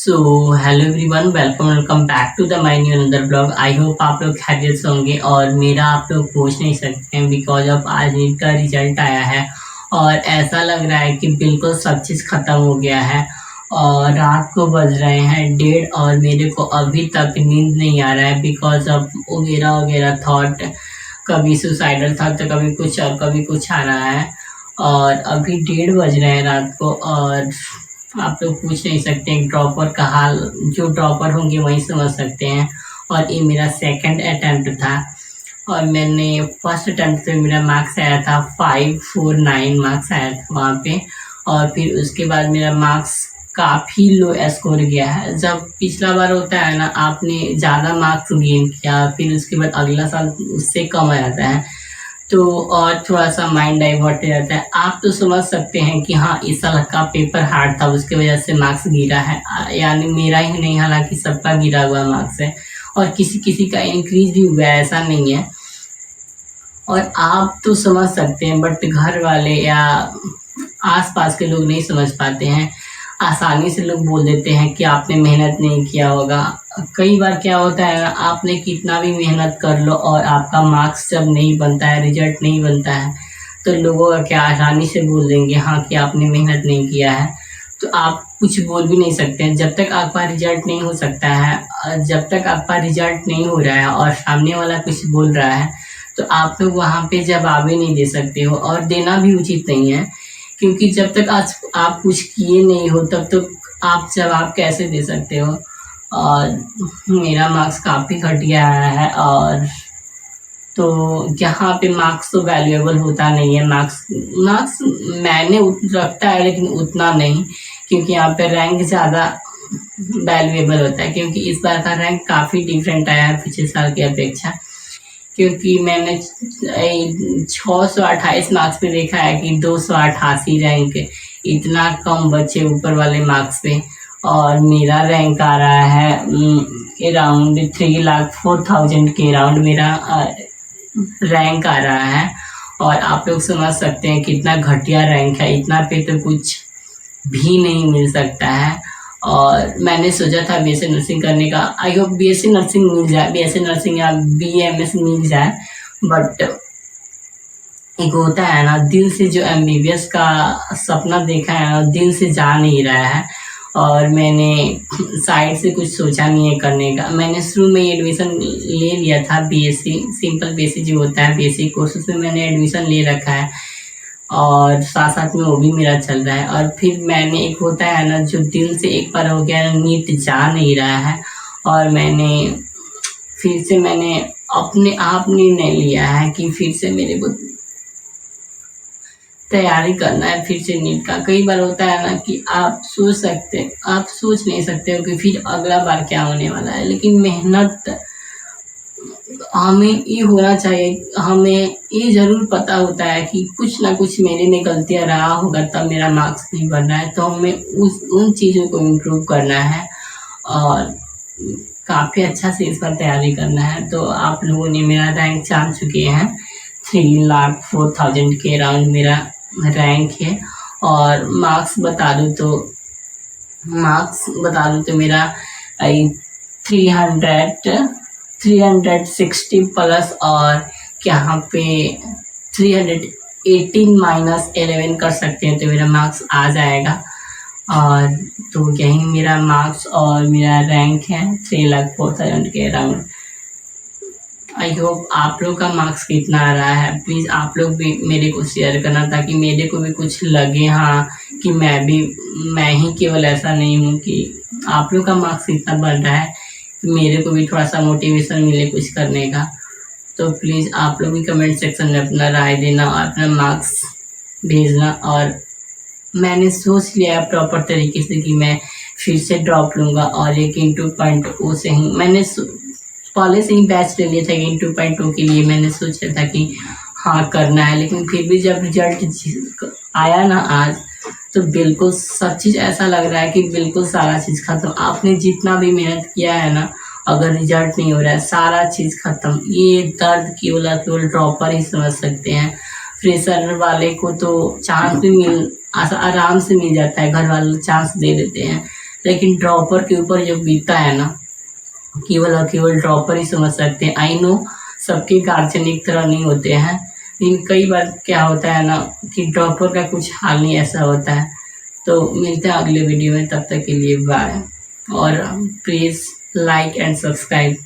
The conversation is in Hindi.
So hello everyone, welcome back to the my new another blog. I hope आप लोग खैरियत से होंगे और मेरा आप लोग पूछ नहीं सकते हैं बिकॉज ऑफ आज नीट का रिजल्ट आया है और ऐसा लग रहा है कि बिल्कुल सब चीज़ ख़त्म हो गया है। और रात को बज रहे हैं 1:30 और मेरे को अभी तक नींद नहीं आ रहा है बिकॉज ऑफ वगैरह वगैरह थॉट। कभी सुसाइडल था तो कभी कुछ और कभी कुछ आ रहा है। और अभी 1:30 बज रहे हैं रात को और आप लोग पूछ नहीं सकते हैं ड्रॉपर का हाल। जो ड्रॉपर होंगे वही समझ सकते हैं। और ये मेरा सेकंड अटेम्प्ट था और मैंने फर्स्ट अटेम्प्ट पे मेरा मार्क्स आया था 549 मार्क्स आया था वहाँ पे। और फिर उसके बाद मेरा मार्क्स काफ़ी लो स्कोर गया है। जब पिछला बार होता है ना, आपने ज़्यादा मार्क्स गेन किया फिर उसके बाद अगला साल उससे कम आ जाता है तो और थोड़ा सा माइंड डाइवर्ट हो जाता है। आप तो समझ सकते हैं कि हाँ, इस साल का पेपर हार्ड था उसकी वजह से मार्क्स गिरा है। यानी मेरा ही नहीं, हालांकि सबका गिरा हुआ मार्क्स है और किसी किसी का इंक्रीज भी हुआ है, ऐसा नहीं है। और आप तो समझ सकते हैं बट घर वाले या आसपास के लोग नहीं समझ पाते हैं। आसानी से लोग बोल देते हैं कि आपने मेहनत नहीं किया होगा। कई बार क्या होता है ना, आपने कितना भी मेहनत कर लो और आपका मार्क्स जब नहीं बनता है, रिजल्ट नहीं बनता है, तो लोगों का क्या आसानी से बोल देंगे हाँ कि आपने मेहनत नहीं किया है। तो आप कुछ बोल भी नहीं सकते हैं जब तक आपका रिजल्ट नहीं हो सकता है। जब तक आपका रिजल्ट नहीं हो रहा है और सामने वाला कुछ बोल रहा है तो आप लोग वहाँ पे जवाब ही नहीं दे सकते हो और देना भी उचित नहीं है। क्योंकि जब तक आज आप कुछ किए नहीं हो तब तक आप जवाब कैसे दे सकते हो। और मेरा मार्क्स काफ़ी घटिया आया है और तो यहाँ पे मार्क्स तो वैल्यूएबल होता नहीं है। मार्क्स मार्क्स मैंने रखता है लेकिन उतना नहीं, क्योंकि यहाँ पे रैंक ज़्यादा वैल्यूएबल होता है। क्योंकि इस बार का रैंक काफ़ी डिफरेंट आया है पिछले साल की अपेक्षा। क्योंकि मैंने 628 मार्क्स पे देखा है कि 288 रैंक, इतना कम बच्चे ऊपर वाले मार्क्स पे। और मेरा रैंक आ रहा है अराउंड 3,04,000 के अराउंड मेरा रैंक आ रहा है। और आप लोग समझ सकते हैं कितना घटिया रैंक है। इतना पे तो कुछ भी नहीं मिल सकता है। और मैंने सोचा था बीएससी नर्सिंग करने का। आई होप बीएससी नर्सिंग मिल जाए, बीएससी नर्सिंग या बीएमएस मिल जाए। बट एक होता है ना, दिल से जो एमबीबीएस का सपना देखा है ना, दिल से जा नहीं रहा है। और मैंने साइड से कुछ सोचा नहीं है करने का। मैंने शुरू में एडमिशन ले लिया था बीएससी, सिंपल बीएससी जो होता है बेसिक कोर्स, उसमें मैंने एडमिशन ले रखा है और साथ साथ में वो भी मेरा चल रहा है। और फिर मैंने, एक होता है ना जो दिल से एक बार हो गया, नीट जा नहीं रहा है। और फिर से मैंने अपने आप निर्णय लिया है कि फिर से मेरे को तैयारी करना है फिर से नीट का। कई बार होता है ना कि आप सोच नहीं सकते हो कि फिर अगला बार क्या होने वाला है, लेकिन मेहनत हमें ये होना चाहिए। हमें ये ज़रूर पता होता है कि कुछ ना कुछ मेरे में गलतियाँ रहा होगा तब मेरा मार्क्स नहीं बढ़ रहा है, तो हमें उन चीज़ों को इम्प्रूव करना है और काफ़ी अच्छा से इस पर तैयारी करना है। तो आप लोगों ने मेरा रैंक जान चुके हैं, 3,04,000 के अराउंड मेरा रैंक है। और मार्क्स बता दूँ तो मेरा 360 प्लस और यहाँ पे 318 -11 कर सकते हैं तो मेरा मार्क्स आ जाएगा। और तो यही मेरा मार्क्स और मेरा रैंक है 3,04,000 के अराउंड। आई होप आप लोग का मार्क्स कितना आ रहा है, प्लीज़ आप लोग भी मेरे को शेयर करना ताकि मेरे को भी कुछ लगे हाँ कि मैं ही केवल ऐसा नहीं हूँ। कि आप लोग का मार्क्स कितना बढ़ रहा है, मेरे को भी थोड़ा सा मोटिवेशन मिले कुछ करने का। तो प्लीज़ आप लोग भी कमेंट सेक्शन में अपना राय देना और अपना मार्क्स भेजना। और मैंने सोच लिया है प्रॉपर तरीके से कि मैं फिर से ड्रॉप लूँगा और एक इंटू पॉइंट ओ से ही मैंने पहले से ही बैच ले लिया था। इंटू पॉइंट ओ के लिए मैंने सोचा था कि हाँ करना है, लेकिन फिर भी जब रिजल्ट आया ना आज, तो बिल्कुल सब चीज़ ऐसा लग रहा है कि बिल्कुल सारा चीज़ खत्म। आपने जितना भी मेहनत किया है ना, अगर रिजल्ट नहीं हो रहा है सारा चीज़ खत्म। ये दर्द केवल ड्रॉपर ही समझ सकते हैं। फ्रेशर वाले को तो चांस भी आराम से मिल जाता है, घर वाले चांस दे देते हैं। लेकिन ड्रॉपर के ऊपर जब बीतता है ना, केवल और केवल ड्रॉपर ही समझ सकते हैं। आई नो सबके गार्जियन एक तरह नहीं होते हैं, लेकिन कई बार क्या होता है ना कि ड्रॉपर का कुछ हाल नहीं ऐसा होता है। तो मिलते हैं अगले वीडियो में, तब तक के लिए बाय। और प्लीज़ लाइक एंड सब्सक्राइब।